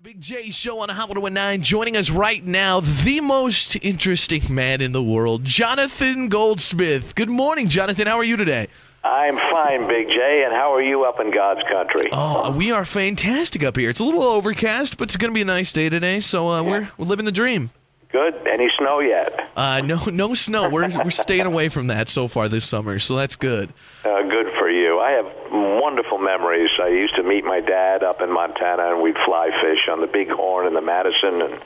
Big J Show on Hot 101.9. Joining us right now, the most interesting man in the world, Jonathan Goldsmith. Good morning, Jonathan. How are you today? I'm fine, Big J, and how are you up in God's country? Oh, we are fantastic up here. It's a little overcast, but it's going to be a nice day today, so we're living the dream. Good. Any snow yet? No snow. We're staying away from that so far this summer, so that's good. Good for you. I have wonderful memories. I used to meet my dad up in Montana, and we'd fly fish on the Bighorn and the Madison, and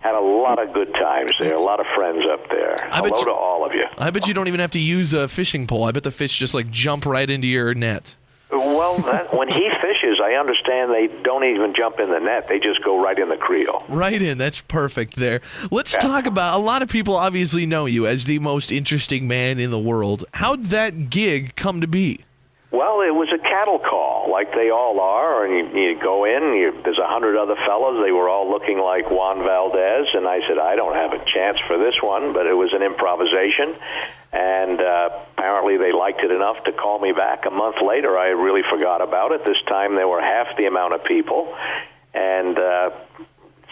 had a lot of good times there. A lot of friends up there. Hello to all of you. I bet you don't even have to use a fishing pole. I bet the fish just jump right into your net. Well, when he fishes, I understand they don't even jump in the net. They just go right in the creel. Right in. That's perfect there. Let's talk about, a lot of people obviously know you as the most interesting man in the world. How'd that gig come to be? Well, it was a cattle call, like they all are, and you go in, there's 100 other fellows, they were all looking like Juan Valdez, and I said, I don't have a chance for this one, but it was an improvisation, and apparently they liked it enough to call me back. A month later, I really forgot about it. This time there were half the amount of people, and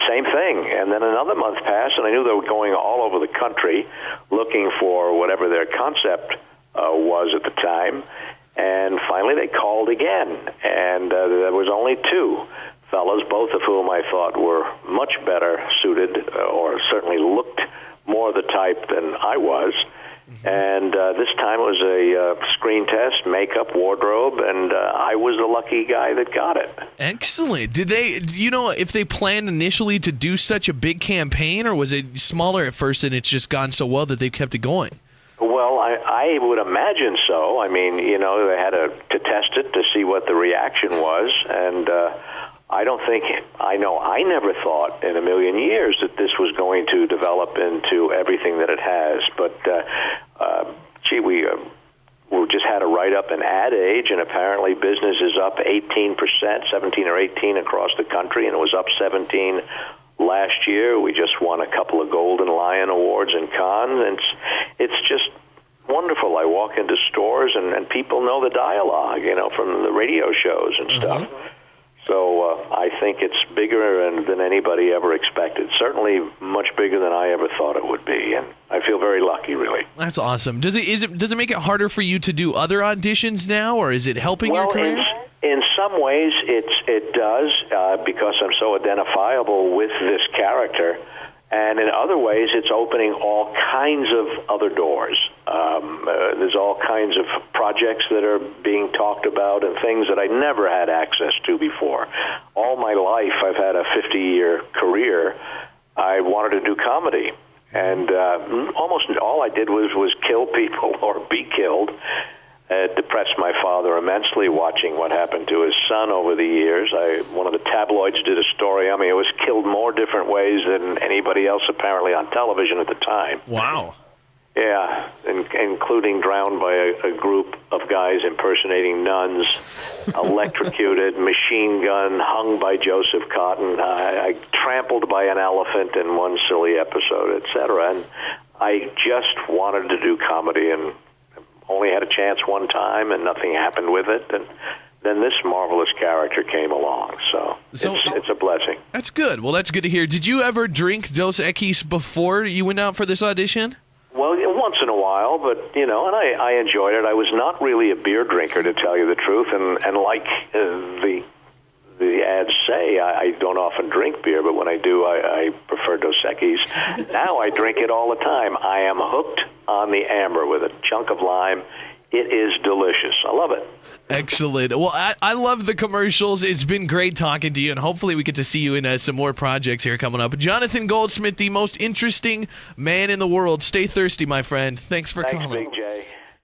same thing. And then another month passed, and I knew they were going all over the country looking for whatever their concept was at the time. And finally they called again, and there was only two fellows, both of whom I thought were much better suited, or certainly looked more the type than I was. And this time it was a screen test, makeup, wardrobe, and I was the lucky guy that got it. Excellent. Did they, if they planned initially to do such a big campaign, or was it smaller at first and it's just gone so well that they've kept it going? Well, I would imagine so. I mean, they had to test it to see what the reaction was, and I never thought in a million years that this was going to develop into everything that it has. But, we just had a write-up in Ad Age, and apparently business is up 18%, 17 or 18 across the country, and it was up 17 last year. We just won a couple of Golden Lion Awards in Cannes, and it's just wonderful. I walk into stores, and people know the dialogue, from the radio shows and stuff. So I think it's bigger than anybody ever expected. Certainly much bigger than I ever thought it would be, and I feel very lucky, really. That's awesome. Does it make it harder for you to do other auditions now, or is it helping your career? In some ways, it does, because I'm so identifiable with this character. And in other ways, it's opening all kinds of other doors. There's all kinds of projects that are being talked about and things that I never had access to before. All my life, I've had a 50-year career. I wanted to do comedy. And almost all I did was kill people or be killed. It depressed my father immensely watching what happened to his son over the years. One of the tabloids did a story on me. It was killed more different ways than anybody else apparently on television at the time. Wow. Yeah, including drowned by a group of guys impersonating nuns, electrocuted, machine gun, hung by Joseph Cotton, I trampled by an elephant in one silly episode, etc. And I just wanted to do comedy, and only had a chance one time, and nothing happened with it. And then this marvelous character came along, so it's a blessing. That's good. Well, that's good to hear. Did you ever drink Dos Equis before you went out for this audition? Well, once in a while, but, and I enjoyed it. I was not really a beer drinker, to tell you the truth, and like the ads say, I don't often drink beer, but when I do, I prefer Dos Equis. Now I drink it all the time. I am hooked on the amber with a chunk of lime. It is delicious. I love it. Excellent. Well, I love the commercials. It's been great talking to you, and hopefully we get to see you in some more projects here coming up. Jonathan Goldsmith, the most interesting man in the world. Stay thirsty, my friend. Thanks for calling. Big J.